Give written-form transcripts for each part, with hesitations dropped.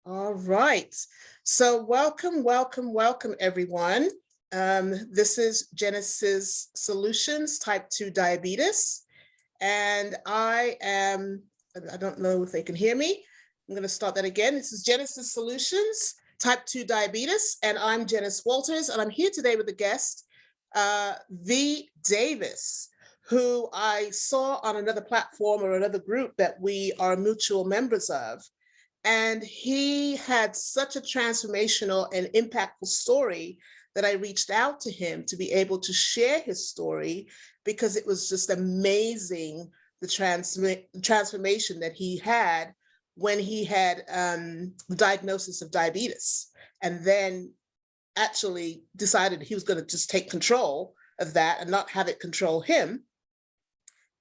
All right. So welcome, everyone. This is Jenisys Solutions, type 2 diabetes. And I don't know if they can hear me. I'm going to start that again. This is Jenisys Solutions, type 2 diabetes. And I'm Janice Walters. And I'm here today with a guest, V. Davis, who I saw on another platform or another group that we are mutual members of. And he had such a transformational and impactful story that I reached out to him to be able to share his story because it was just amazing, the transformation that he had when he had the diagnosis of diabetes, and then actually decided he was going to just take control of that and not have it control him.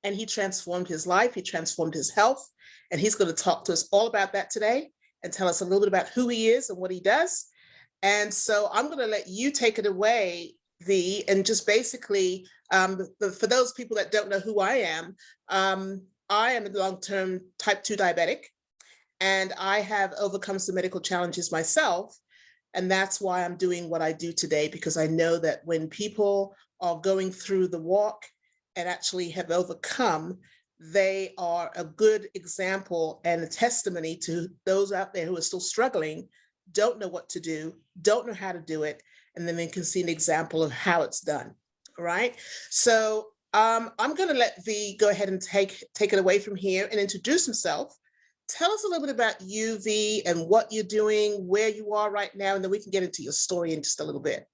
And he transformed his life, he transformed his health, and he's going to talk to us all about that today and tell us a little bit about who he is and what he does. And so I'm going to let you take it away, V, and just basically, for those people that don't know who I am a long-term type 2 diabetic, and I have overcome some medical challenges myself. And that's why I'm doing what I do today, because I know that when people are going through the walk and actually have overcome, they are a good example and a testimony to those out there who are still struggling, don't know what to do, don't know how to do it, and then they can see an example of how it's done. All right. So I'm going to let V go ahead and take it away from here and introduce himself. Tell us a little bit about you, V, and what you're doing, where you are right now, and then we can get into your story in just a little bit.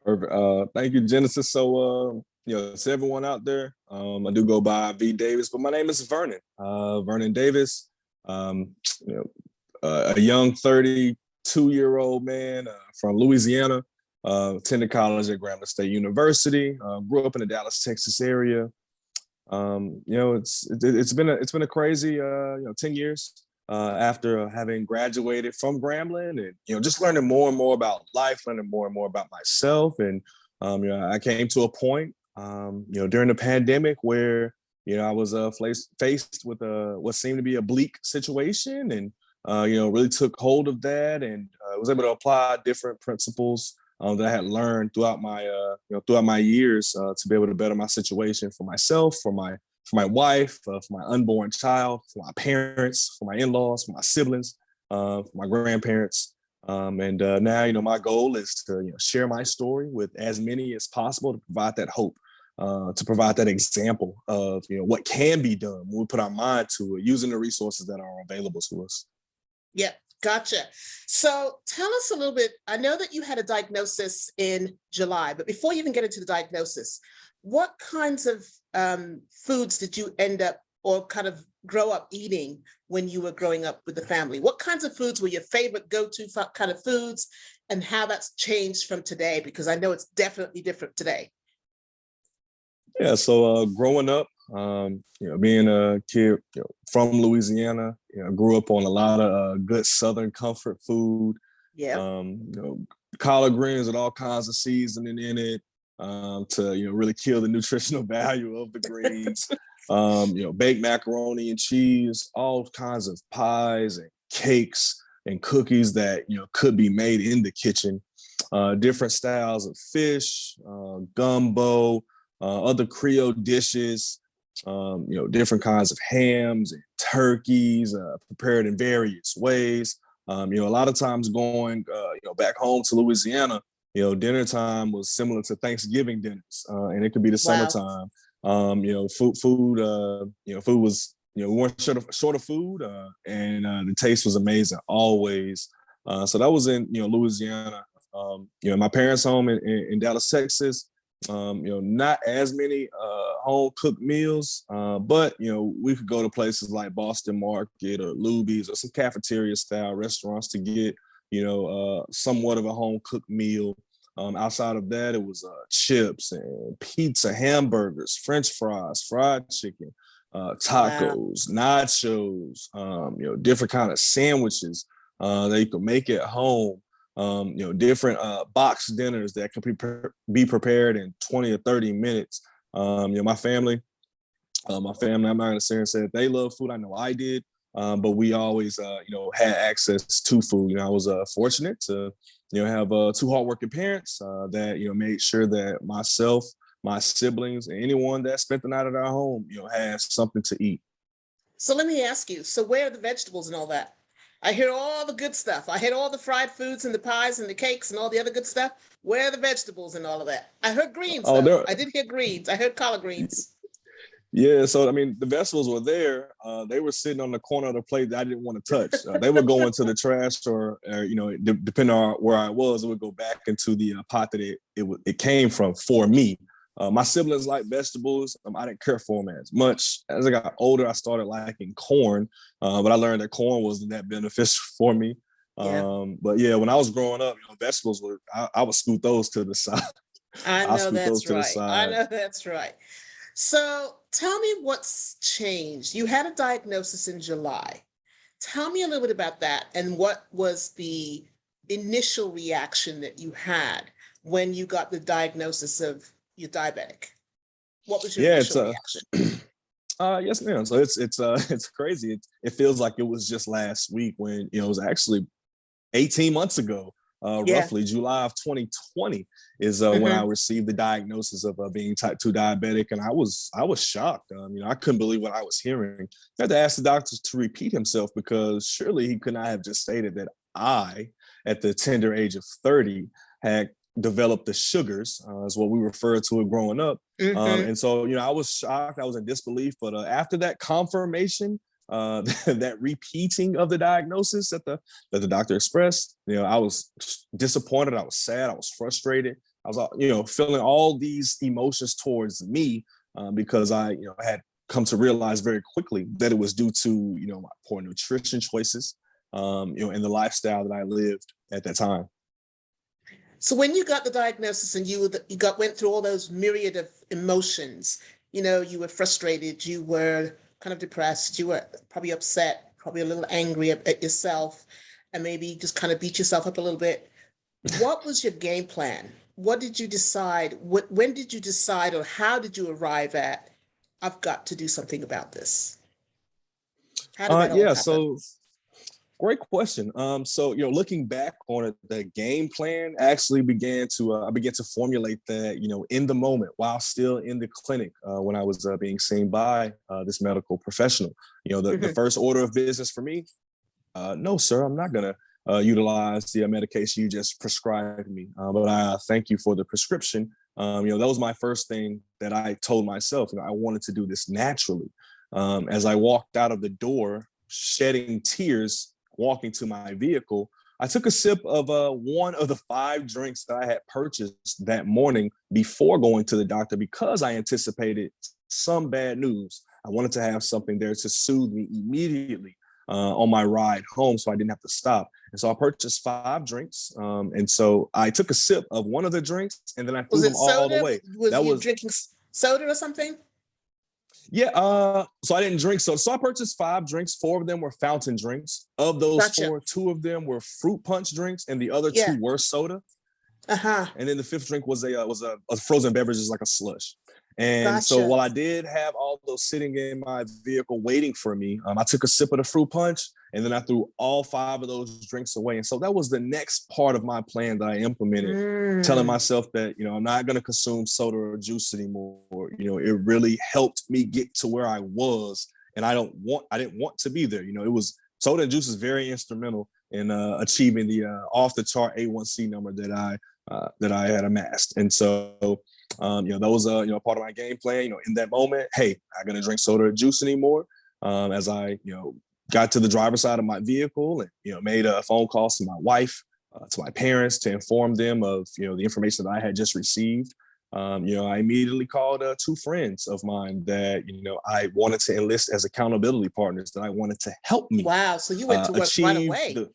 Perfect. Thank you, Jenisys. So, to everyone out there, I do go by V. Davis, but my name is Vernon. Vernon Davis. A young 32-year-old man from Louisiana. Attended college at Grambling State University. Grew up in the Dallas, Texas area. It's been a crazy 10 years after having graduated from Grambling, and just learning more and more about life, learning more and more about myself. And I came to a point during the pandemic where I was faced with what seemed to be a bleak situation, and really took hold of that, and was able to apply different principles that I had learned throughout my years to be able to better my situation for myself, for my wife, for my unborn child, for my parents, for my in-laws, for my siblings, for my grandparents. And now, my goal is to share my story with as many as possible to provide that hope, to provide that example of what can be done when we put our mind to it, using the resources that are available to us. Yeah, gotcha. So tell us a little bit. I know that you had a diagnosis in July, but before you even get into the diagnosis, what kinds of foods did you end up or kind of grow up eating when you were growing up with the family? What kinds of foods were your favorite go-to kind of foods, and how that's changed from today? Because I know it's definitely different today. Yeah, so growing up, being a kid from Louisiana, grew up on a lot of good Southern comfort food. Yeah. Collard greens with all kinds of seasoning in it to really kill the nutritional value of the greens. Baked macaroni and cheese, all kinds of pies and cakes and cookies that could be made in the kitchen. Different styles of fish, gumbo. Other Creole dishes, different kinds of hams and turkeys, prepared in various ways. A lot of times going, back home to Louisiana, dinner time was similar to Thanksgiving dinners, and it could be the summertime. Food was, we weren't short of food, and the taste was amazing always. So that was in, Louisiana. My parents' home in Dallas, Texas. Not as many home cooked meals, but we could go to places like Boston Market or Luby's or some cafeteria style restaurants to get somewhat of a home cooked meal. Outside of that, it was chips and pizza, hamburgers, French fries, fried chicken, tacos, nachos, different kind of sandwiches that you could make at home. Different box dinners that can be prepared in 20 or 30 minutes. My family, I'm not going to sit here and say that they love food. I know I did. but we always, had access to food. I was fortunate to, have two hardworking parents that, made sure that myself, my siblings, and anyone that spent the night at our home, has something to eat. So let me ask you, so where are the vegetables and all that? I hear all the good stuff. I heard all the fried foods and the pies and the cakes and all the other good stuff. Where are the vegetables and all of that? I heard greens Oh, though. there. I did hear greens. I heard collard greens. Yeah, so I mean, the vegetables were there. They were sitting on the corner of the plate that I didn't want to touch. They would go into the trash, or depending on where I was, it would go back into the pot that it came from for me. My siblings like vegetables. I didn't care for them as much. As I got older, I started liking corn, but I learned that corn wasn't that beneficial for me. Yeah, But yeah, when I was growing up, vegetables I would scoot those to the side. I I know scoot those that's to the right. I side. know that's right. So tell me what's changed. You had a diagnosis in July. Tell me a little bit about that and what was the initial reaction that you had when you got the diagnosis of you're diabetic? What was your Yeah, it's initial reaction? yes, ma'am. So it's it's crazy. It feels like it was just last week when it was actually 18 months ago, Yeah. roughly July of 2020 is when I Hmm. received the diagnosis of being type 2 diabetic, and I was shocked. I couldn't believe what I was hearing. I had to ask the doctor to repeat himself because surely he could not have just stated that I, at the tender age of 30, had developed the sugars, is what we referred to it growing up. Hmm. And so, I was shocked. I was in disbelief. But after that confirmation, that repeating of the diagnosis that the doctor expressed, I was disappointed. I was sad. I was frustrated. I was, feeling all these emotions towards me because I had come to realize very quickly that it was due to, my poor nutrition choices, and the lifestyle that I lived at that time. So when you got the diagnosis and went through all those myriad of emotions, you were frustrated, you were kind of depressed, you were probably upset, probably a little angry at yourself, and maybe just kind of beat yourself up a little bit. What was your game plan? What did you decide? When did you decide, or how did you arrive at, I've got to do something about this? How did that all Yeah. happen? So great question. So looking back on it, the game plan actually began to I began to formulate that in the moment while still in the clinic when I was being seen by this medical professional. The Hmm. first order of business for me, no, sir, I'm not gonna utilize the medication you just prescribed me, but I thank you for the prescription. That was my first thing that I told myself. I wanted to do this naturally. As I walked out of the door, shedding tears walking to my vehicle, I took a sip of one of the 5 drinks that I had purchased that morning before going to the doctor because I anticipated some bad news. I wanted to have something there to soothe me immediately on my ride home so I didn't have to stop. And so I purchased 5 drinks. And so I took a sip of one of the drinks and then I threw Was them it all soda? away. Was That you was drinking soda or something? Yeah, so I didn't drink. So I purchased 5 drinks. 4 of them were fountain drinks. Of those Gotcha. four, 2 of them were fruit punch drinks, and the other Yeah. 2 were soda. Uh-huh. And then the fifth drink was a frozen beverage, just like a slush. And so Gotcha. while I did have all those sitting in my vehicle waiting for me, I took a sip of the fruit punch, and then I threw all 5 of those drinks away. And so that was the next part of my plan that I implemented, telling Mm. myself that I'm not going to consume soda or juice anymore. It really helped me get to where I was, and I didn't want to be there. It was soda and juice is very instrumental in achieving the off the chart A1C number that I had amassed. And so, that was part of my game plan. In that moment, hey, I'm gonna drink soda or juice anymore. As I got to the driver's side of my vehicle and made phone calls to my wife, to my parents to inform them of the information that I had just received. I immediately called 2 friends of mine that I wanted to enlist as accountability partners, that I wanted to help me Wow. So you went to work right achieve away. the.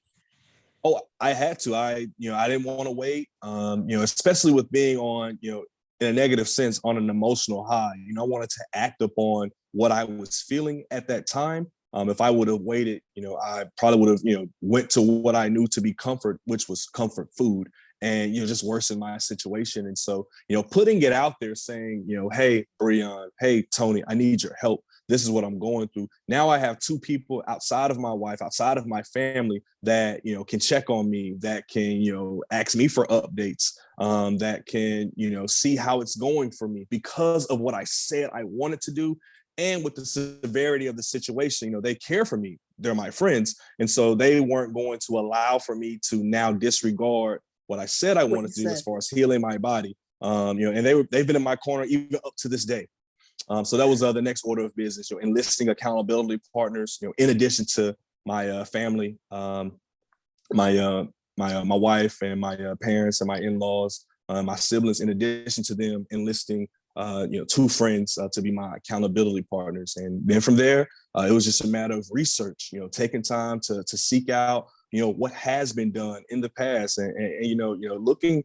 Oh, I had to. I didn't want to wait. Especially with being on, in a negative sense, on an emotional high. I wanted to act upon what I was feeling at that time. If I would have waited, I probably would have, went to what I knew to be comfort, which was comfort food, and just worsen my situation. And so, putting it out there, saying, hey, Breon, hey, Tony, I need your help. this is what I'm going through. Now I have two people outside of my wife, outside of my family that, you know, can check on me, that can, you know, ask me for updates, that can, you know, see how it's going for me because of what I said I wanted to do. And with the severity of the situation, you know, they care for me. They're my friends. And so they weren't going to allow for me to now disregard what I said I What you wanted to do as said. far as healing my body. You know, and they've been in my corner even up to this day. So that was the next order of business, you know, enlisting accountability partners, you know, in addition to my family, my wife and my parents and my in-laws, my siblings, in addition to them enlisting you know, two friends to be my accountability partners. And then from there, it was just a matter of research, you know, taking time to seek out, you know, what has been done in the past, and you know, looking,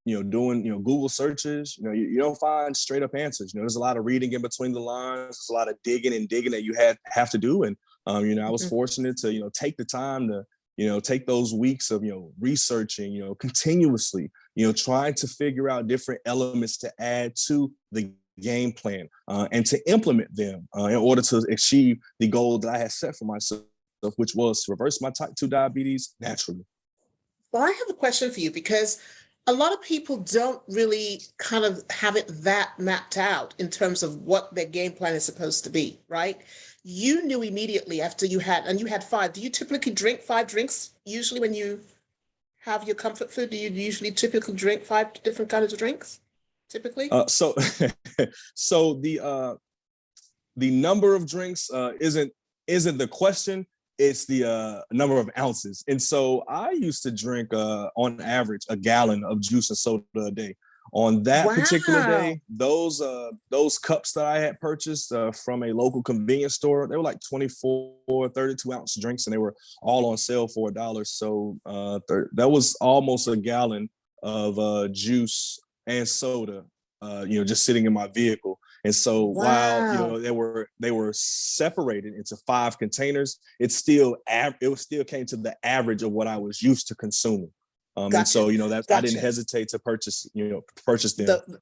you know, doing, you know, Google searches. You know, you don't find straight up answers. You know, there's a lot of reading in between the lines. There's a lot of digging and digging that you have to do. And you know, I was Mhm. fortunate to, you know, take the time to, you know, take those weeks of, you know, researching, you know, continuously, you know, trying to figure out different elements to add to the game plan and to implement them in order to achieve the goal that I had set for myself, which was to reverse my type 2 diabetes naturally. Well, I have a question for you because a lot of people don't really kind of have it that mapped out in terms of what their game plan is supposed to be, right? You knew immediately after and you had five. Do you typically drink five drinks usually when you have your comfort food? Do you usually typically drink five different kinds of drinks? Typically? So, so the number of drinks isn't the question. It's the number of ounces. And so I used to drink on average a gallon of juice and soda a day. On that particular Wow. day, those cups that I had purchased from a local convenience store, they were like 24, 32-ounce drinks, and they were all on sale for $1. So that was almost a gallon of juice and soda, you know, just sitting in my vehicle. And so while, you Wow. know, they were separated into 5 containers, it still came to the average of what I was used to consuming. And Gotcha. so, you know, that I didn't Gotcha. hesitate to purchase them.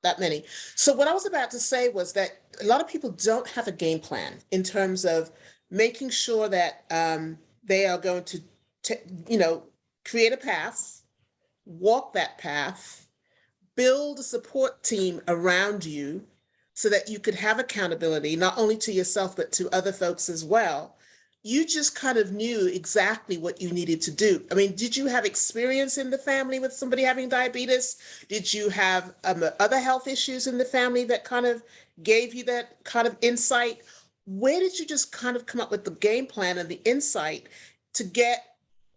That many. So what I was about to say was that a lot of people don't have a game plan in terms of making sure that they are going to, you know, create a path, walk that path, build a support team around you so that you could have accountability, not only to yourself, but to other folks as well. You just kind of knew exactly what you needed to do. I mean, did you have experience in the family with somebody having diabetes? Did you have other health issues in the family that kind of gave you that kind of insight? Where did you just kind of come up with the game plan and the insight to get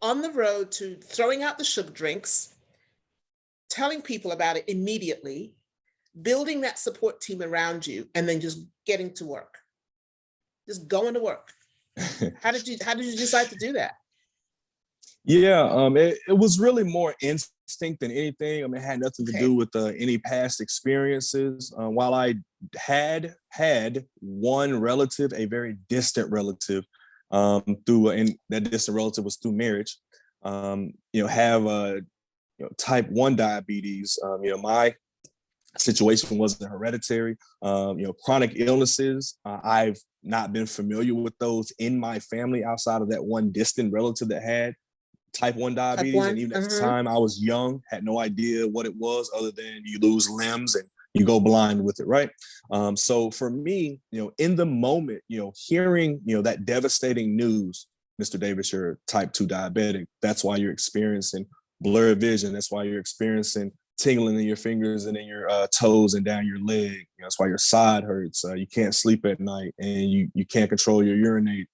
on the road to throwing out the sugar drinks, telling people about it immediately, building that support team around you, and then just getting to work, just going to work? How did you decide to do that? Yeah, it was really more instinct than anything. I mean, it had nothing to do Okay. with any past experiences. While I had one relative, a very distant relative, and that distant relative was through marriage, you know, have you know, type 1 diabetes. You know, my situation wasn't hereditary. You know, chronic illnesses, I've not been familiar with those in my family outside of that one distant relative that had type 1 Type diabetes. And one? even at the Mm-hmm. time I was young, had no idea what it was other than you lose limbs and you go blind with it, right? So for me, you know, in the moment, you know, hearing, you know, that devastating news, Mr. Davis, you're type 2 diabetic. That's why you're experiencing blurred vision. That's why you're experiencing tingling in your fingers and in your toes and down your leg. You know, that's why your side hurts. You can't sleep at night, and you can't control your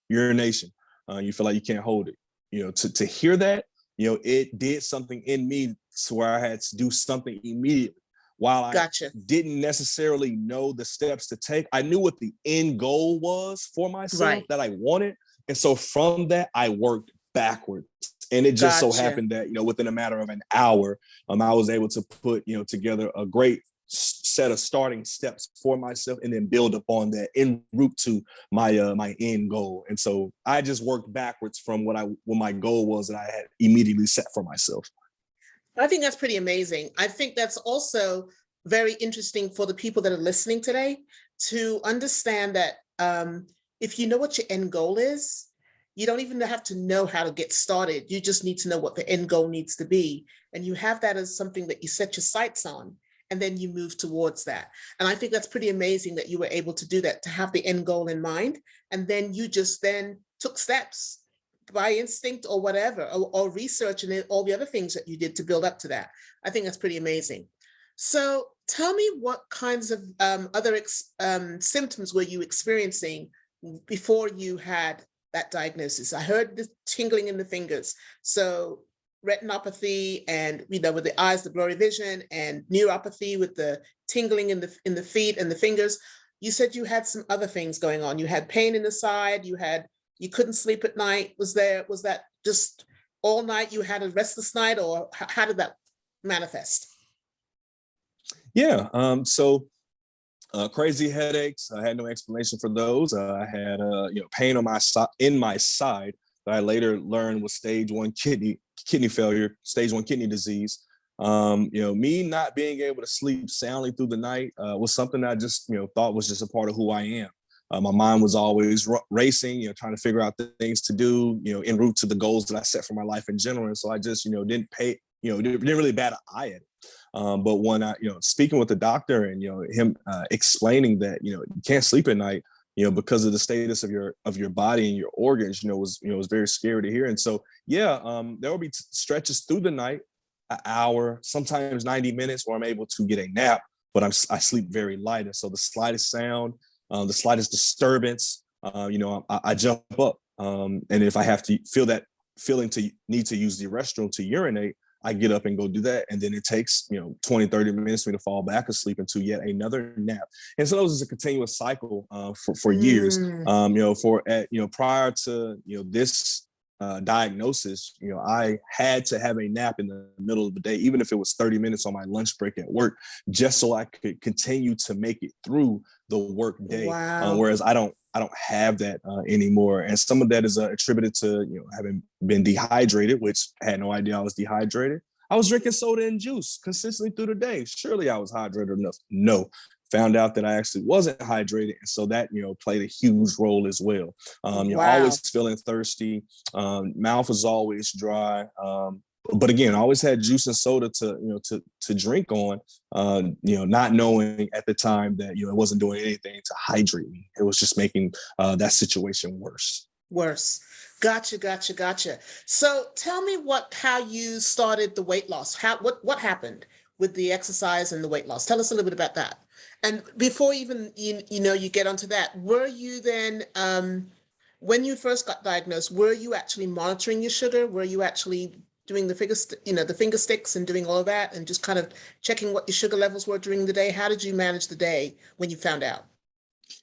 urination. You feel like you can't hold it. You know, to hear that, you know, it did something in me to where I had to do something immediately. While I Gotcha. didn't necessarily know the steps to take, I knew what the end goal was for myself Right. that I wanted. And so from that, I worked backwards. And it just so Gotcha. happened that, you know, within a matter of an hour, I was able to put, you know, together a great set of starting steps for myself and then build upon that en route to my end goal. And so I just worked backwards from what my goal was that I had immediately set for myself. I think that's pretty amazing. I think that's also very interesting for the people that are listening today to understand that if you know what your end goal is, you don't even have to know how to get started. You just need to know what the end goal needs to be. And you have that as something that you set your sights on, and then you move towards that. And I think that's pretty amazing that you were able to do that, to have the end goal in mind. And then you just then took steps by instinct or whatever, or research and all the other things that you did to build up to that. I think that's pretty amazing. So tell me, what kinds of other symptoms were you experiencing before you had that diagnosis? I heard the tingling in the fingers. So retinopathy, and with the eyes, the blurry vision, and neuropathy with the tingling in the feet and the fingers. You said you had some other things going on. You had pain in the side. You couldn't sleep at night. Was that just all night? You had a restless night, or how did that manifest? Yeah. Crazy headaches. I had no explanation for those. I had pain on in my side that I later learned was stage 1 kidney failure, stage 1 kidney disease. Me not being able to sleep soundly through the night was something I just thought was just a part of who I am. My mind was always racing, trying to figure out the things to do, en route to the goals that I set for my life in general. And so I just, didn't really bat an eye at it. But when I, speaking with the doctor and, him explaining that, you can't sleep at night, because of the status of your body and your organs, was very scary to hear. And so, there will be stretches through the night, an hour, sometimes 90 minutes where I'm able to get a nap, but I sleep very light. And so the slightest sound, the slightest disturbance, I jump up. And if I have to feel that feeling to need to use the restroom to urinate, I get up and go do that. And then it takes, 20, 30 minutes for me to fall back asleep into yet another nap. And so that was just a continuous cycle for years. Prior to, this diagnosis, I had to have a nap in the middle of the day, even if it was 30 minutes on my lunch break at work, just so I could continue to make it through the work day. Wow. Whereas I don't have that anymore. And some of that is attributed to, having been dehydrated, which I had no idea I was dehydrated. I was drinking soda and juice consistently through the day. Surely I was hydrated enough. No, found out that I actually wasn't hydrated. And so that, played a huge role as well. Wow. Always feeling thirsty. Mouth was always dry. But again, I always had juice and soda to drink on, not knowing at the time that, it wasn't doing anything to hydrate me. It was just making that situation worse. Worse. Gotcha. So tell me how you started the weight loss. What happened with the exercise and the weight loss? Tell us a little bit about that. And before even, you get onto that, were you then, when you first got diagnosed, were you actually monitoring your sugar? Were you actually doing the finger sticks and doing all of that and just kind of checking what your sugar levels were during the day? How did you manage the day when you found out?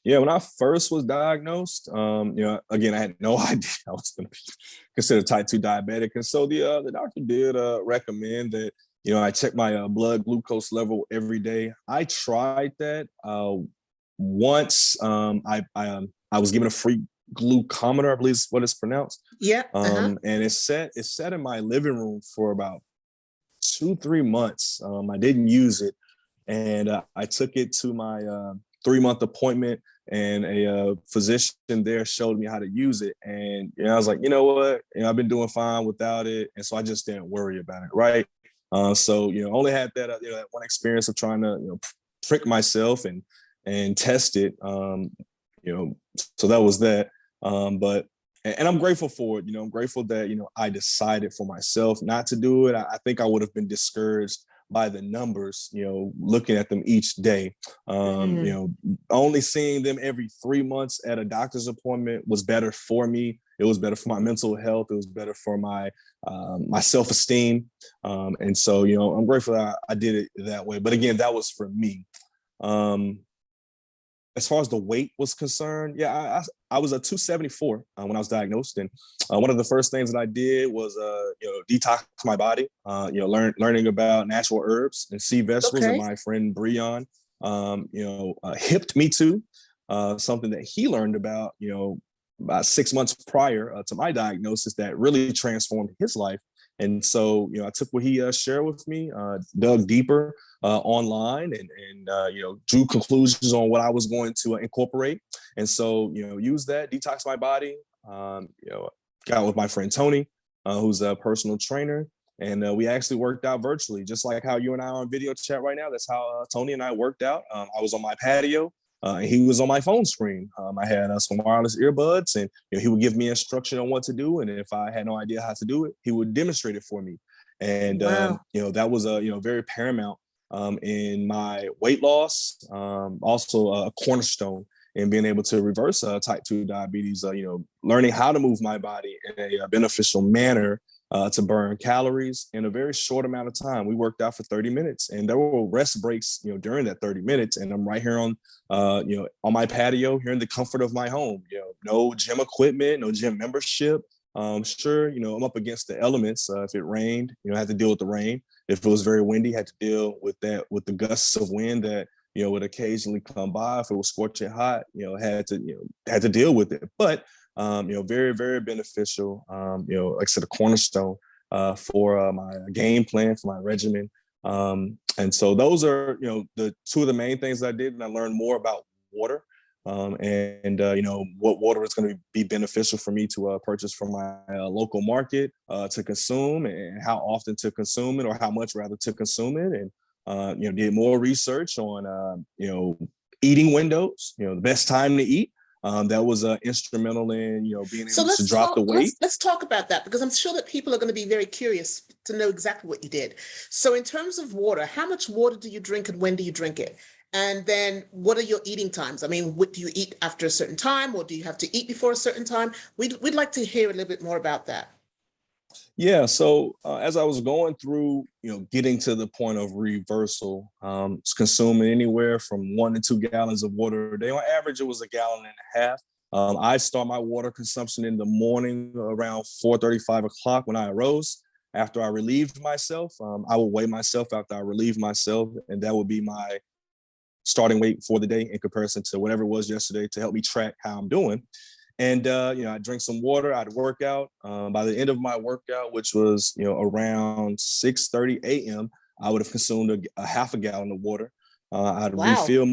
Yeah, when I first was diagnosed, again, I had no idea I was going to be considered type 2 diabetic. And so the doctor did recommend that, I check my blood glucose level every day. I tried that once. I was given a free glucometer, I believe is what it's pronounced. Yeah. And it sat in my living room for about 2-3 months. I didn't use it. And I took it to my 3-month appointment, and a physician there showed me how to use it. And I was like, you know what? I've been doing fine without it. And so I just didn't worry about it. Right. So, only had that, that one experience of trying to, prick myself and test it. So that was that. And I'm grateful for it. I'm grateful that, I decided for myself not to do it. I think I would have been discouraged by the numbers, looking at them each day. Only seeing them every 3 months at a doctor's appointment was better for me. It was better for my mental health. It was better for my self-esteem. And so, I'm grateful that I did it that way. But again, that was for me. As far as the weight was concerned, I was a 274 when I was diagnosed. And one of the first things that I did was, detox my body, learning about natural herbs and sea vegetables. Okay. And my friend Breon, hipped me to something that he learned about, about 6 months prior to my diagnosis that really transformed his life. And so, I took what he shared with me, dug deeper online, and drew conclusions on what I was going to incorporate. And so, use that, detox my body. Got with my friend Tony, who's a personal trainer. And we actually worked out virtually, just like how you and I are on video chat right now. That's how Tony and I worked out. I was on my patio. And he was on my phone screen. I had some wireless earbuds, and he would give me instruction on what to do. And if I had no idea how to do it, he would demonstrate it for me. And Wow. that was very paramount in my weight loss. Also a cornerstone in being able to reverse type 2 diabetes. Learning how to move my body in a beneficial manner to burn calories in a very short amount of time. We worked out for 30 minutes, and there were rest breaks, during that 30 minutes. And I'm right here on my patio, here in the comfort of my home. No gym equipment, no gym membership. Sure, I'm up against the elements. If it rained, I had to deal with the rain. If it was very windy, had to deal with that, with the gusts of wind that would occasionally come by. If it was scorching hot, had to deal with it. But very, very beneficial. Like I said, a cornerstone for my game plan, for my regimen. And so those are, the two of the main things I did. And I learned more about water what water is going to be beneficial for me to purchase from my local market to consume, and how often to consume it, or how much rather to consume it. And did more research on eating windows, the best time to eat. That was instrumental in being So able to drop the weight. let's talk about that, because I'm sure that people are going to be very curious to know exactly what you did. So in terms of water, how much water do you drink and when do you drink it? And then what are your eating times? I mean, what do you eat after a certain time, or do you have to eat before a certain time? We'd like to hear a little bit more about that. Yeah. So as I was going through, getting to the point of reversal, consuming anywhere from 1 to 2 gallons of water a day. On average, it was 1.5 gallons. I start my water consumption in the morning around 4:30, 5 o'clock when I arose. After I relieved myself, I would weigh myself after I relieved myself, and that would be my starting weight for the day in comparison to whatever it was yesterday, to help me track how I'm doing. And I drink some water. I'd work out. By the end of my workout, which was around 6:30 a.m., I would have consumed a 1/2 gallon of water. I'd Wow. refill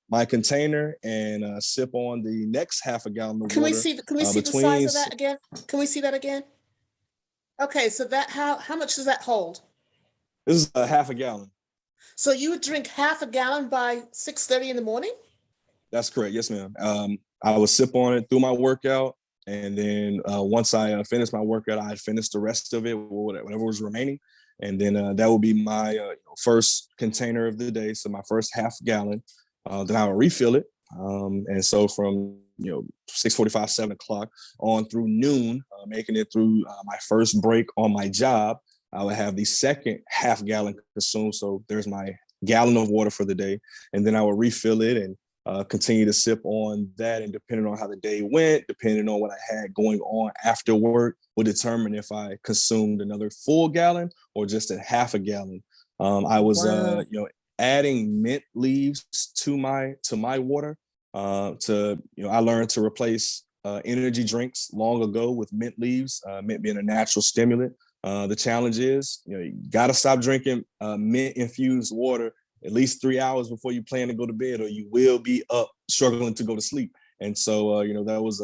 my container and sip on the next 1/2 gallon of water Can we see the size between. of that again? Can we see that again? Okay, so that how much does that hold? This is a 1/2 gallon. So you would drink 1/2 gallon by 6:30 in the morning? That's correct. Yes, ma'am. I would sip on it through my workout. And then once I finished my workout, I'd finish the rest of it, whatever was remaining. And then that would be my first container of the day. So my first 1/2 gallon. Then I would refill it. And so from 6:45, 7 o'clock on through noon, making it through my first break on my job, I would have the second 1/2 gallon consumed. So there's my gallon of water for the day. And then I would refill it and continue to sip on that. And depending on how the day went, depending on what I had going on after work, would determine if I consumed another full gallon or just a 1/2 gallon. I was, Wow. adding mint leaves to my water. I learned to replace energy drinks long ago with mint leaves. Mint being a natural stimulant. The challenge is, you got to stop drinking mint infused water at least 3 hours before you plan to go to bed, or you will be up struggling to go to sleep. And so, that was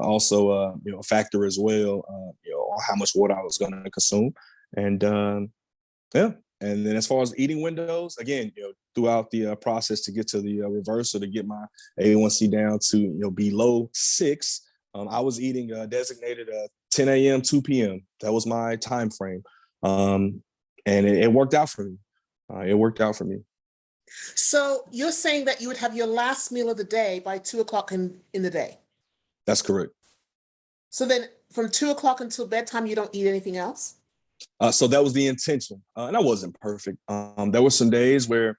also a factor as well, how much water I was going to consume. And yeah. And then as far as eating windows, again, throughout the process to get to the reversal, to get my A1C down to, below 6, I was eating designated 10 a.m., 2 p.m. That was my time frame. And it worked out for me. It worked out for me. So you're saying that you would have your last meal of the day by 2 o'clock in the day. That's correct. So then from 2 o'clock until bedtime, you don't eat anything else? So that was the intention. And I wasn't perfect. There were some days where,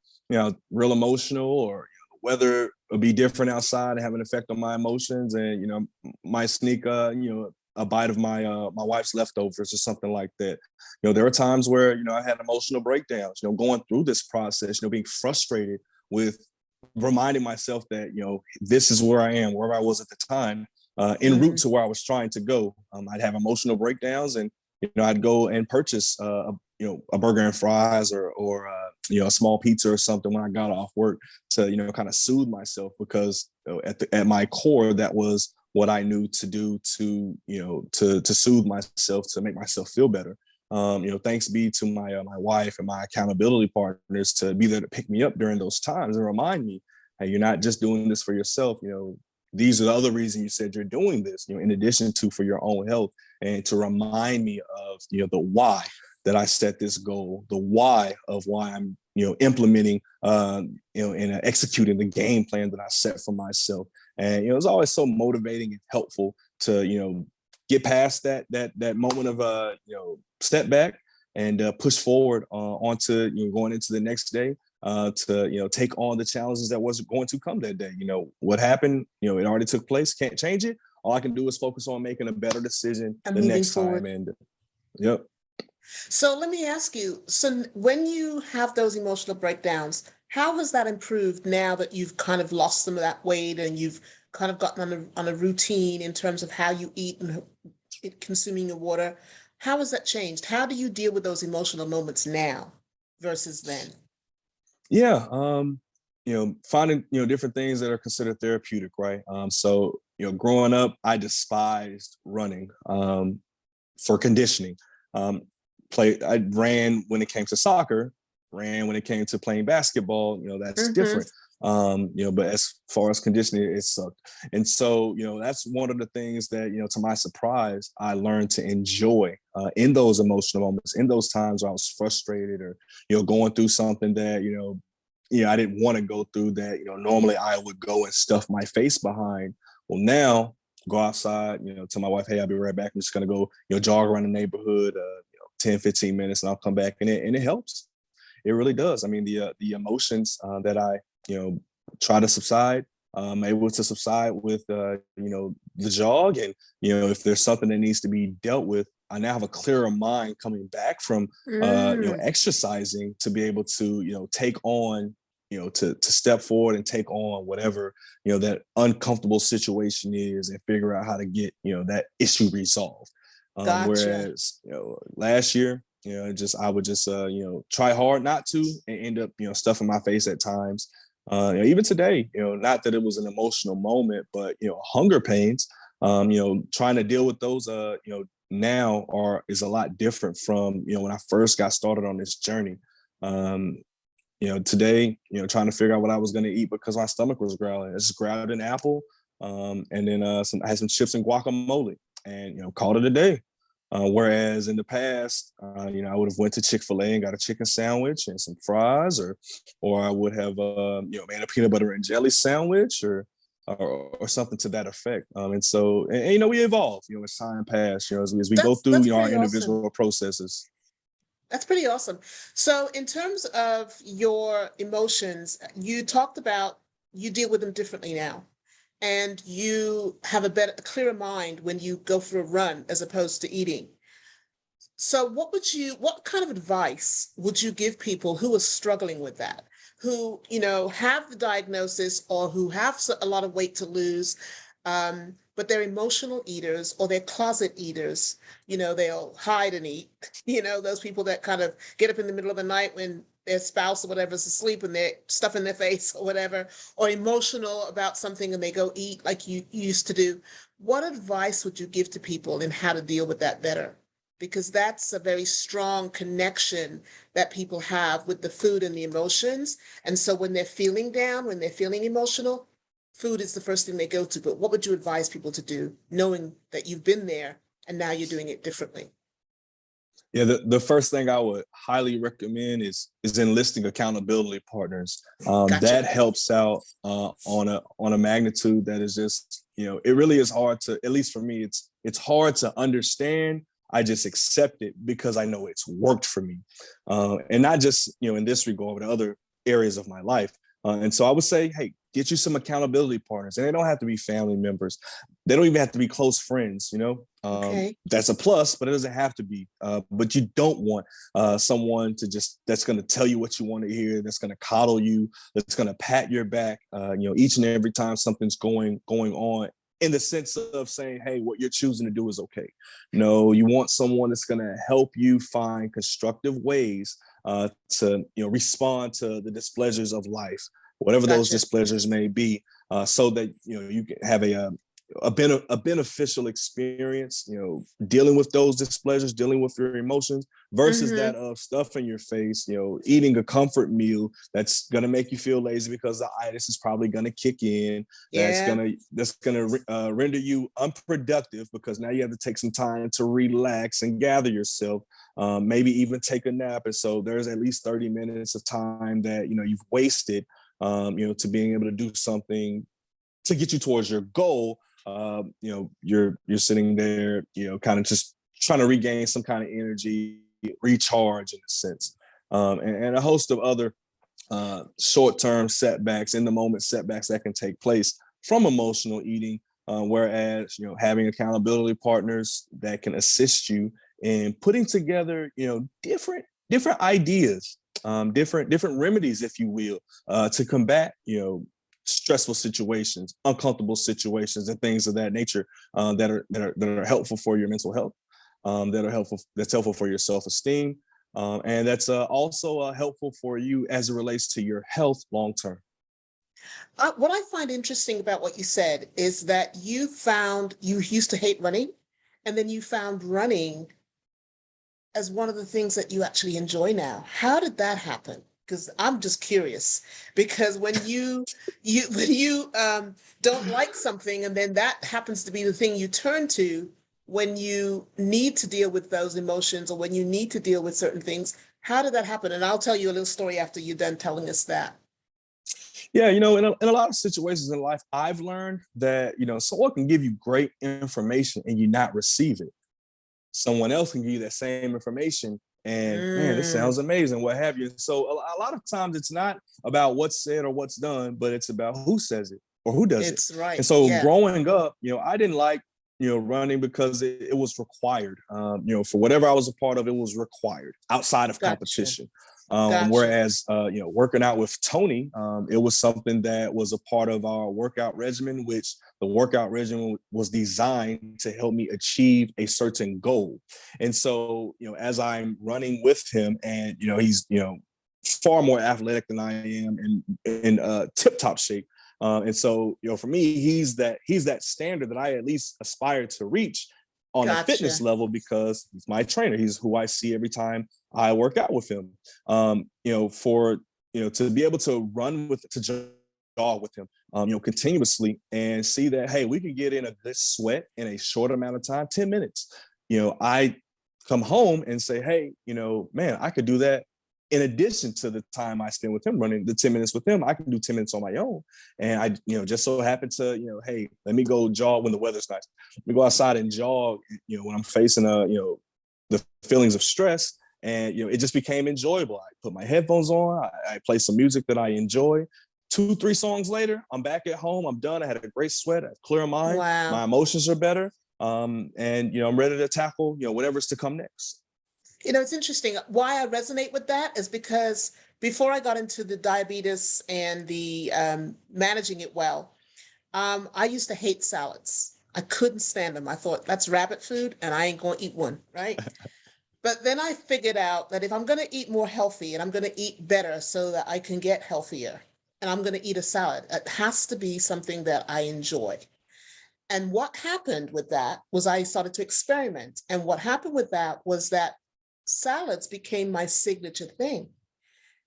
real emotional, or weather would be different outside and have an effect on my emotions, and, might sneak, a bite of my wife's leftovers or something like that. There were times where, I had emotional breakdowns, going through this process, being frustrated with reminding myself that, this is where I am, wherever I was at the time. en route to where I was trying to go. I'd have emotional breakdowns, and I'd go and purchase a burger and fries, or a small pizza or something when I got off work to kind of soothe myself, because at my core, that was what I knew to do to soothe myself, to make myself feel better. Thanks be to my wife and my accountability partners to be there to pick me up during those times and remind me, hey, you're not just doing this for yourself. These are the other reasons you said you're doing this, in addition to for your own health, and to remind me of, the why that I set this goal, the why of why I'm, implementing, and executing the game plan that I set for myself. And, it's always so motivating and helpful to, get past that moment of, step back and push forward onto, going into the next day. To take on the challenges that wasn't going to come that day. What happened, it already took place, can't change it. All I can do is focus on making a better decision And the moving next forward. time. And yep. So let me ask you, so when you have those emotional breakdowns, how has that improved now that you've kind of lost some of that weight and you've kind of gotten on a routine in terms of how you eat and consuming your water? How has that changed? How do you deal with those emotional moments now versus then? Yeah. Finding, different things that are considered therapeutic, right? So, growing up, I despised running for conditioning. I ran when it came to soccer, ran when it came to playing basketball, that's different. But as far as conditioning, it sucked. And so, that's one of the things that, to my surprise, I learned to enjoy in those emotional moments, in those times where I was frustrated, or, going through something that, I didn't want to go through, that, normally I would go and stuff my face behind. Well, now go outside, tell my wife, hey, I'll be right back. I'm just going to go, jog around the neighborhood, 10, 15 minutes, and I'll come back, and it helps. It really does. I mean, the emotions that I, try to subside, I'm able to subside with, the jog. And, if there's something that needs to be dealt with, I now have a clearer mind coming back from, exercising, to be able to, take on, to step forward and take on whatever, that uncomfortable situation is, and figure out how to get, that issue resolved. Gotcha. Whereas, last year, I would just, try hard not to, and end up, stuffing my face at times. Even today, not that it was an emotional moment, but, hunger pains, trying to deal with those, now is a lot different from, when I first got started on this journey. Today, trying to figure out what I was going to eat because my stomach was growling. I just grabbed an apple, and then I had some chips and guacamole, and, called it a day. Whereas in the past, I would have went to Chick-fil-A and got a chicken sandwich and some fries, or I would have, made a peanut butter and jelly sandwich, or something to that effect. And so, we evolve, as time passed, as we go through, our individual processes. That's pretty awesome. So in terms of your emotions, you talked about you deal with them differently now, and you have a clearer mind when you go for a run as opposed to eating. So what kind of advice would you give people who are struggling with that, who, have the diagnosis, or who have a lot of weight to lose, but they're emotional eaters, or they're closet eaters? They'll hide and eat, those people that kind of get up in the middle of the night when their spouse or whatever is asleep and they're stuffing their face or whatever, or emotional about something and they go eat like you used to do. What advice would you give to people in how to deal with that better? Because that's a very strong connection that people have with the food and the emotions. And so when they're feeling down, when they're feeling emotional, food is the first thing they go to. But what would you advise people to do, knowing that you've been there and now you're doing it differently? Yeah, the first thing I would highly recommend is enlisting accountability partners. Gotcha. That helps out on a magnitude that is just, it really is hard to, at least for me, it's hard to understand. I just accept it because I know it's worked for me, and not just, in this regard, but other areas of my life. And so I would say, hey, get you some accountability partners, and they don't have to be family members. They don't even have to be close friends. Okay. That's a plus, but it doesn't have to be. But you don't want someone that's going to tell you what you want to hear, that's going to coddle you, that's going to pat your back, each and every time something's going on in the sense of saying, hey, what you're choosing to do is okay. No, you want someone that's going to help you find constructive ways to respond to the displeasures of life, whatever those Gotcha. displeasures may be, so that you can have a beneficial experience, dealing with those displeasures, dealing with your emotions, versus Mm-hmm. that of stuff in your face, eating a comfort meal that's gonna make you feel lazy because the itis is probably gonna kick in. Yeah. That's gonna render you unproductive because now you have to take some time to relax and gather yourself, maybe even take a nap. And so there's at least 30 minutes of time that you've wasted, to being able to do something to get you towards your goal. You're sitting there, kind of just trying to regain some kind of energy, recharge in a sense, and a host of other short-term setbacks, in the moment setbacks that can take place from emotional eating. Whereas having accountability partners that can assist you in putting together different ideas, different remedies, if you will, to combat stressful situations, uncomfortable situations, and things of that nature, that are helpful for your mental health, that's helpful for your self-esteem, and that's also helpful for you as it relates to your health long term. What I find interesting about what you said is that you used to hate running, and then you found running as one of the things that you actually enjoy now. How did that happen? Because I'm just curious. Because when you don't like something, and then that happens to be the thing you turn to when you need to deal with those emotions, or when you need to deal with certain things, how did that happen? And I'll tell you a little story after you're done telling us that. Yeah, in a lot of situations in life, I've learned that someone can give you great information and you not receive it. Someone else can give you that same information and, man, this Mm, sounds amazing, what have you. So a lot of times it's not about what's said or what's done, but it's about who says it or who does it. it's right. And so Yeah. growing up, I didn't like running because it was required. For whatever I was a part of, it was required outside of Gotcha. competition. Gotcha. Whereas working out with Tony, it was something that was a part of our workout regimen, which the workout regimen was designed to help me achieve a certain goal. And so, as I'm running with him, and he's far more athletic than I am, and in tip-top shape. And so, for me, he's that standard that I at least aspire to reach on a fitness Gotcha. level, because he's my trainer. He's who I see every time I work out with him. For to be able to jog with him, continuously, and see that, hey, we can get in a good sweat in a short amount of time, 10 minutes. I come home and say, hey, man, I could do that. In addition to the time I spend with him running, the 10 minutes with him, I can do 10 minutes on my own. And I, just so happen to, hey, let me go jog when the weather's nice. Let me go outside and jog, when I'm facing the feelings of stress. And, it just became enjoyable. I put my headphones on, I play some music that I enjoy. 2-3 songs later, I'm back at home. I'm done. I had a great sweat, a clear mind. Wow. My emotions are better. And, I'm ready to tackle, whatever's to come next. It's interesting. Why I resonate with that is because before I got into the diabetes and the managing it well, I used to hate salads. I couldn't stand them. I thought that's rabbit food and I ain't going to eat one, right? But then I figured out that if I'm going to eat more healthy and I'm going to eat better so that I can get healthier, and I'm going to eat a salad, it has to be something that I enjoy. And what happened with that was I started to experiment. And what happened with that was that salads became my signature thing.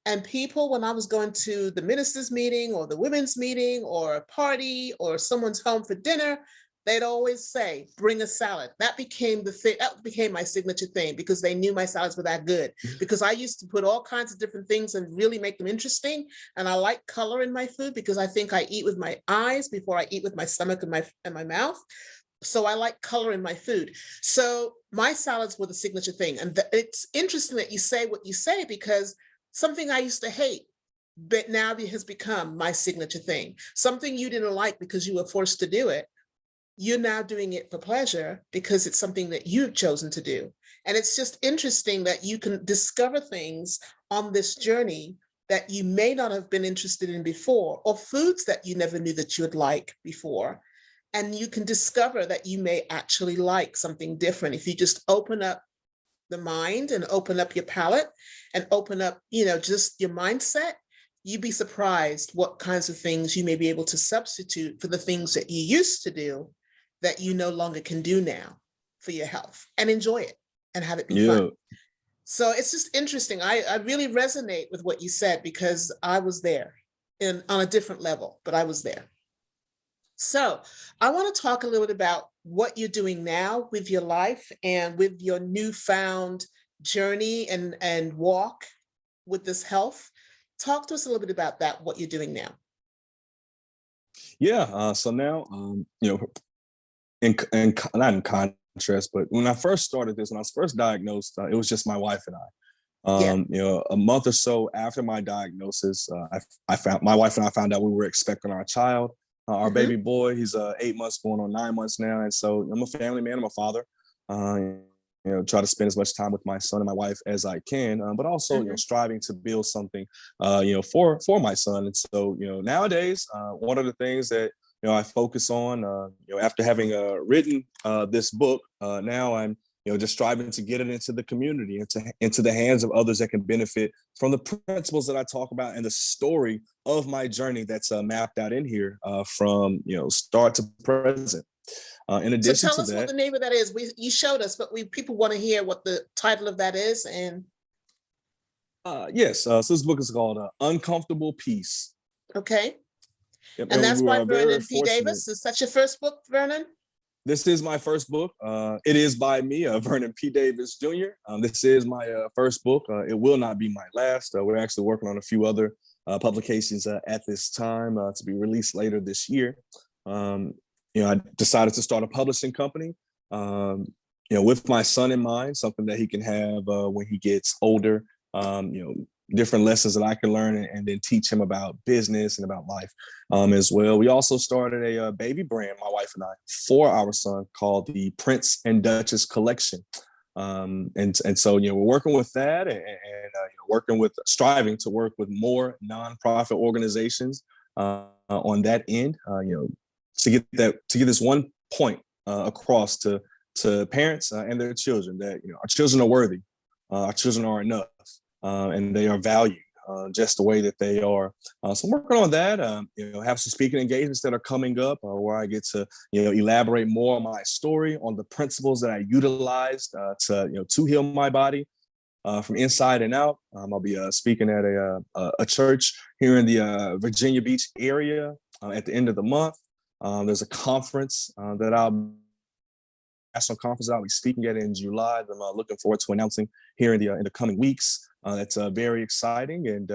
And people, when I was going to the ministers' meeting or the women's meeting or a party or someone's home for dinner, they'd always say, bring a salad. That became the thing, that became my signature thing, because they knew my salads were that good. Because I used to put all kinds of different things and really make them interesting. And I like color in my food because I think I eat with my eyes before I eat with my stomach and my mouth. So I like color in my food. So my salads were the signature thing. And it's interesting that you say what you say, because something I used to hate, but now it has become my signature thing. Something you didn't like because you were forced to do it, you're now doing it for pleasure because it's something that you've chosen to do. And it's just interesting that you can discover things on this journey that you may not have been interested in before, or foods that you never knew that you would like before. And you can discover that you may actually like something different if you just open up the mind and open up your palate and open up, just your mindset. You'd be surprised what kinds of things you may be able to substitute for the things that you used to do that you no longer can do now for your health, and enjoy it and have it be fun. Yeah. So it's just interesting. I really resonate with what you said because I was there on a different level, but I was there. So I want to talk a little bit about what you're doing now with your life and with your newfound journey and walk with this health. Talk to us a little bit about that, what you're doing now. Yeah. So now, not in contrast, but when I first started this, when I was first diagnosed, it was just my wife and I. Yeah. A month or so after my diagnosis, I found my wife and I found out we were expecting our child, our baby boy. He's 8 months, going on 9 months now, and so I'm a family man. I'm a father. Try to spend as much time with my son and my wife as I can, but also striving to build something, for my son. And so nowadays, one of the things that I focus on, after having written this book, now I'm just striving to get it into the community, into the hands of others that can benefit from the principles that I talk about and the story of my journey that's mapped out in here, from start to present. In So addition tell to us what that, the name of that is. You showed us, but people want to hear what the title of that is. And yes, so this book is called Uncomfortable Peace. okay. Yep, And and that's we by were very Vernon P. fortunate. Davis. Is that your first book, Vernon? This is my first book. It is by me, Vernon P. Davis Jr. This is my first book. It will not be my last. We're actually working on a few other publications at this time to be released later this year. I decided to start a publishing company, with my son in mind, something that he can have when he gets older. Different lessons that I can learn and then teach him about business and about life as well. We also started a baby brand, my wife and I, for our son called the Prince and Duchess Collection. And so, we're working with that and striving to work with more nonprofit organizations on that end, to get this one point across to parents and their children that, our children are worthy, our children are enough. And they are valued just the way that they are. So I'm working on that. Have some speaking engagements that are coming up where I get to elaborate more on my story, on the principles that I utilized to heal my body from inside and out. I'll be speaking at a church here in the Virginia Beach area at the end of the month. There's a conference national conference I'll be speaking at in July that I'm looking forward to announcing here in the coming weeks. That's very exciting. And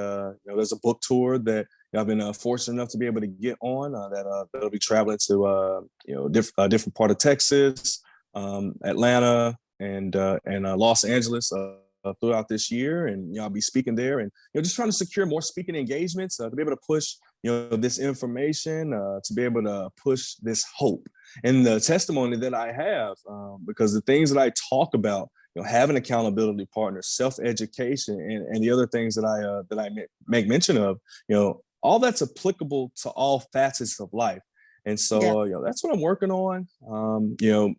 there's a book tour that I've been fortunate enough to be able to get on that'll be traveling to different part of Texas, Atlanta, and Los Angeles throughout this year. And I'll be speaking there, and just trying to secure more speaking engagements to be able to push this information, to be able to push this hope and the testimony that I have, because the things that I talk about, having accountability partners, self-education, and the other things that I make mention of, all that's applicable to all facets of life. And so, that's what I'm working on.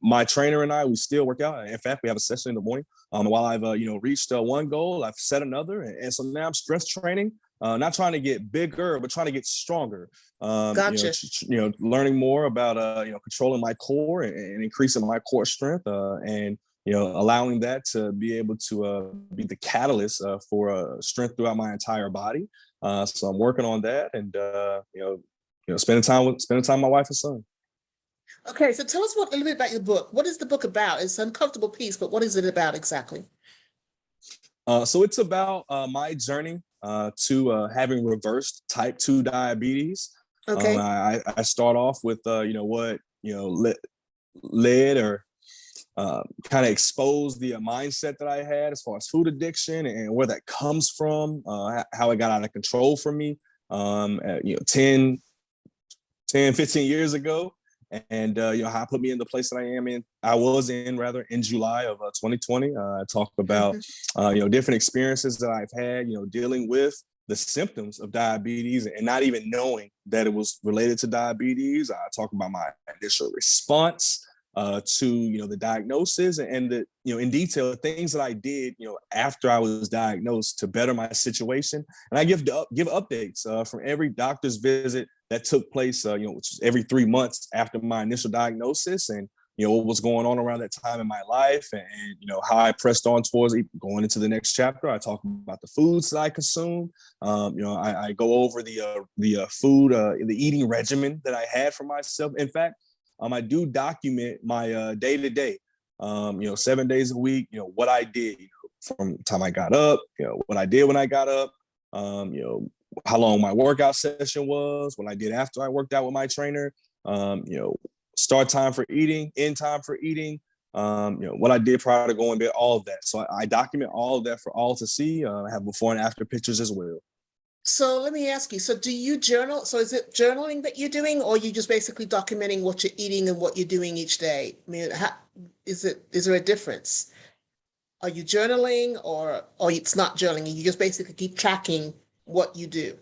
My trainer and I, we still work out. In fact, we have a session in the morning. While I've, reached one goal, I've set another. And so now I'm strength training, not trying to get bigger, but trying to get stronger. Gotcha. Learning more about, controlling my core and increasing my core strength, and allowing that to be able to be the catalyst for strength throughout my entire body. So I'm working on that, and spending time with my wife and son. Okay, so tell us a little bit about your book. What is the book about? It's Uncomfortable Peace, but what is it about exactly? So it's about my journey to having reversed type 2 diabetes. Okay. I start off with what led or kind of exposed the mindset that I had as far as food addiction and where that comes from, how it got out of control for me, 10, 15 years ago. And how it put me in the place that I was in in July of 2020. I talk about different experiences that I've had, dealing with the symptoms of diabetes and not even knowing that it was related to diabetes. I talk about my initial response to the diagnosis and the in detail the things that I did after I was diagnosed to better my situation. And I give updates from every doctor's visit that took place which is every 3 months after my initial diagnosis, and what was going on around that time in my life, and how I pressed on towards going into the next chapter. I talk about the foods that I consume. I go over the food, the eating regimen that I had for myself. In fact, I do document my day to day, 7 days a week, what I did from the time I got up, what I did when I got up, how long my workout session was, what I did after I worked out with my trainer, start time for eating, end time for eating, what I did prior to going to bed, all of that. So I document all of that for all to see. I have before and after pictures as well. So let me ask you, so do you journal? So is it journaling that you're doing, or are you just basically documenting what you're eating and what you're doing each day? I mean, is there a difference? Are you journaling, or it's not journaling? You just basically keep tracking what you do.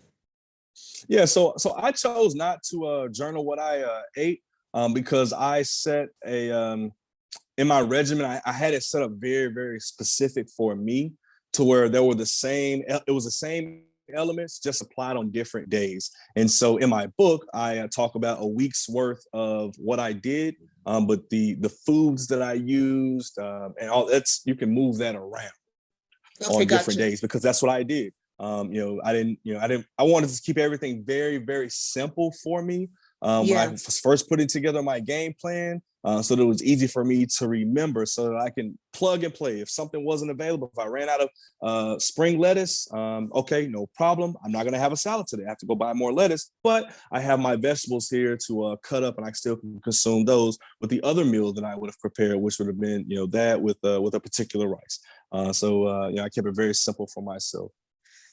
Yeah, so I chose not to journal what I ate because I set in my regimen, I had it set up very, very specific for me, to where it was the same elements just applied on different days. And so in my book, I talk about a week's worth of what I did, but the foods that I used and all that's, you can move that around Okay, on different gotcha. days, because that's what I did. I wanted to keep everything very, very simple for me when I Yeah. was first putting together my game plan, so that it was easy for me to remember, so that I can plug and play. If something wasn't available, if I ran out of spring lettuce, okay, no problem. I'm not going to have a salad today. I have to go buy more lettuce, but I have my vegetables here to cut up, and I still can consume those with the other meal that I would have prepared, which would have been, that with a particular rice. I kept it very simple for myself.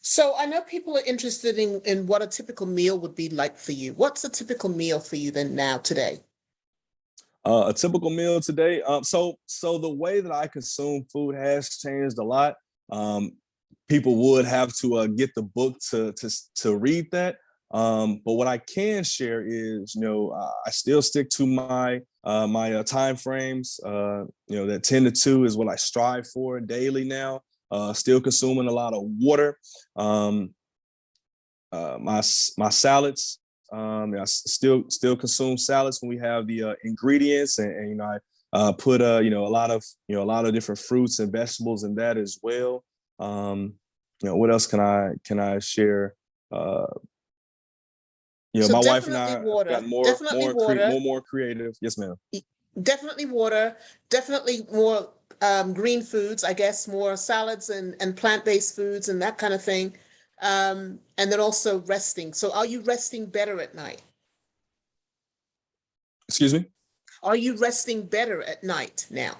So I know people are interested in what a typical meal would be like for you. What's a typical meal for you then now today? A typical meal today. So the way that I consume food has changed a lot. Um, People would have to get the book to read that. But what I can share is, I still stick to my time frames. That 10 to 2 is what I strive for daily now. Still consuming a lot of water. My salads. I still consume salads when we have the ingredients, and I put a lot of different fruits and vegetables in that as well. What else can I share? Uh, So my wife and definitely I have water, gotten definitely water, more creative. Yes, ma'am. definitely water, definitely more green foods, I guess, more salads and plant-based foods and that kind of thing. And then also resting. So are you resting better at night? Excuse me. Are you resting better at night now?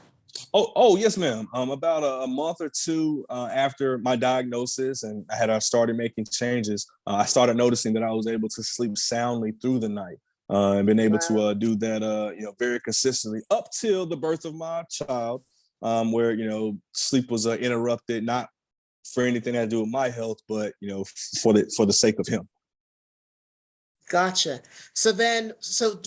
Oh, yes, ma'am. About a month or two after my diagnosis, and I had started making changes, I started noticing that I was able to sleep soundly through the night, and been able to Wow. do that, very consistently up till the birth of my child, where sleep was interrupted, not for anything that had to do with my health, but for the sake of him. Gotcha. So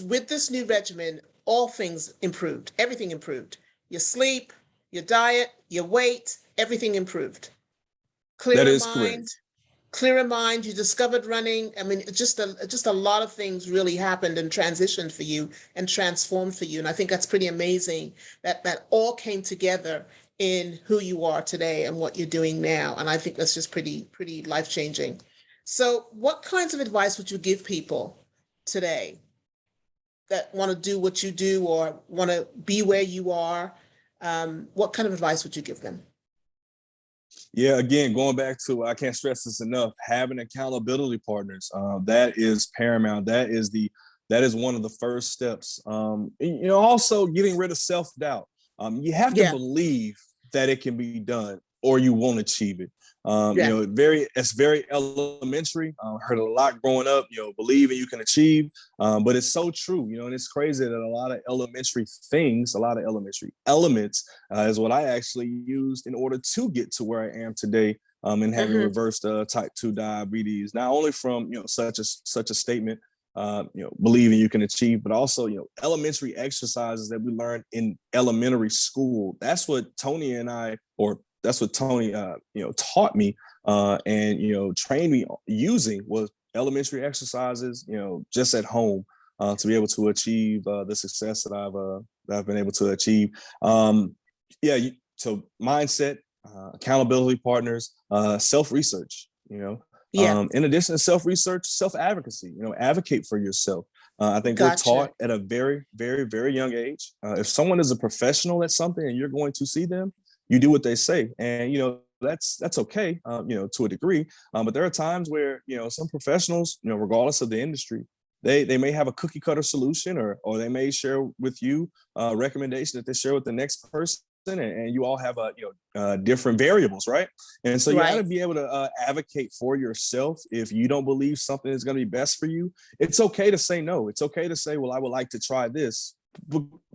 with this new regimen, all things improved, everything improved. Your sleep, your diet, your weight, everything improved. That Clearer is mind, correct. clearer mind. You discovered running. I mean, just a lot of things really happened and transitioned for you and transformed for you. And I think that's pretty amazing that all came together in who you are today and what you're doing now. And I think that's just pretty life-changing. So what kinds of advice would you give people today that want to do what you do or want to be where you are? What kind of advice would you give them? Yeah, again, going back to, I can't stress this enough, having accountability partners, that is paramount. That is one of the first steps. Also getting rid of self-doubt. You have to Yeah, believe that it can be done, or you won't achieve it. yeah. It's very elementary. Heard a lot growing up. Believe and you can achieve. But it's so true. And it's crazy that a lot of elementary things, a lot of elementary elements, is what I actually used in order to get to where I am today. and having Mhm. reversed type 2 diabetes, not only from such a statement, believing you can achieve, but also elementary exercises that we learned in elementary school. That's what Tony and I, or that's what Tony taught me and trained me using, was elementary exercises, just at home, to be able to achieve the success that I've been able to achieve. So mindset, accountability partners, self-research, Yeah, in addition to self-research, self-advocacy, advocate for yourself. I think we're gotcha. taught at a very, very, very young age. If someone is a professional at something and you're going to see them, you do what they say. And, that's okay, to a degree. But there are times where, some professionals, regardless of the industry, they may have a cookie cutter solution, or they may share with you a recommendation that they share with the next person, and you all have different variables, right? And so you got to Right, be able to advocate for yourself. If you don't believe something is going to be best for you, it's okay to say no. It's okay to say, well, I would like to try this,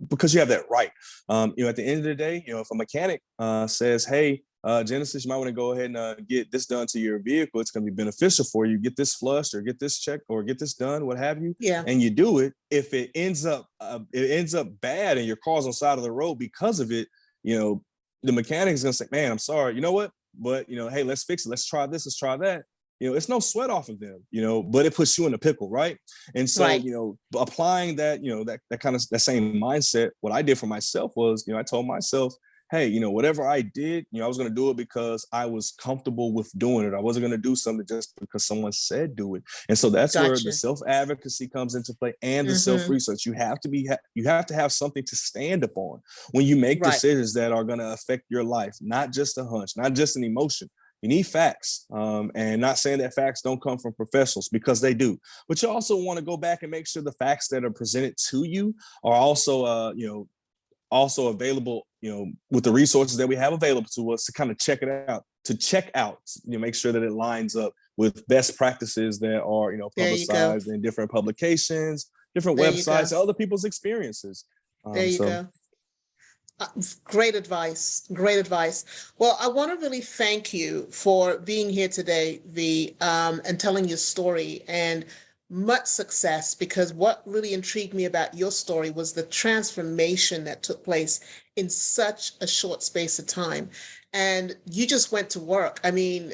because you have that right. At the end of the day, if a mechanic says, hey, Jenisys, you might want to go ahead and get this done to your vehicle. It's going to be beneficial for you. Get this flushed, or get this checked, or get this done, what have you. yeah, And you do it. If it ends up bad and your car's on the side of the road because of it, the mechanic is going to say, man, I'm sorry. You know what? But, hey, let's fix it. Let's try this. Let's try that. It's no sweat off of them, but it puts you in a pickle, right? And so, right. applying that, that kind of that same mindset, what I did for myself was, I told myself, hey, whatever I did, I was going to do it because I was comfortable with doing it. I wasn't going to do something just because someone said do it. And so that's where the Gotcha. self-advocacy comes into play, and the Hmm. self-research. You have to have something to stand upon when you make Right, decisions that are going to affect your life, not just a hunch, not just an emotion. You need facts, and not saying that facts don't come from professionals, because they do. But you also want to go back and make sure the facts that are presented to you are also available, with the resources that we have available to us, to kind of check out, make sure that it lines up with best practices that are, there you go. publicized in different publications, different There you websites, go. other people's experiences. There you So go. Great advice. Great advice. Well, I want to really thank you for being here today, V, and telling your story, and much success, because what really intrigued me about your story was the transformation that took place in such a short space of time. And you just went to work. I mean,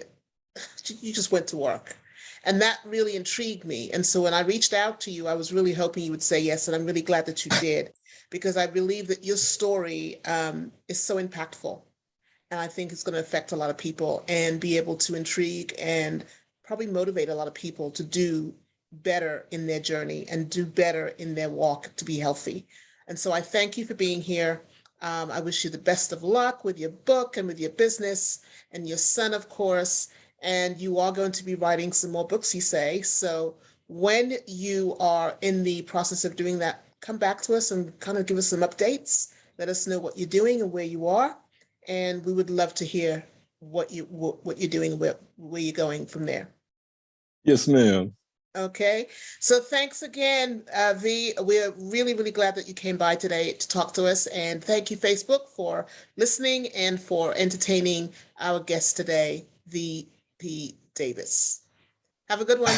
you just went to work. And that really intrigued me. And so when I reached out to you, I was really hoping you would say yes. And I'm really glad that you did, because I believe that your story is so impactful. And I think it's going to affect a lot of people and be able to intrigue and probably motivate a lot of people to do better in their journey and do better in their walk to be healthy. And so I thank you for being here. I wish you the best of luck with your book and with your business and your son, of course. And you are going to be writing some more books, you say. So when you are in the process of doing that, come back to us and kind of give us some updates. Let us know what you're doing and where you are, and we would love to hear what you're doing, where you're going from there. yes, ma'am. Okay, so thanks again, V. We're really, really glad that you came by today to talk to us, and thank you, Facebook, for listening and for entertaining our guest today, V. P. Davis. Have a good one.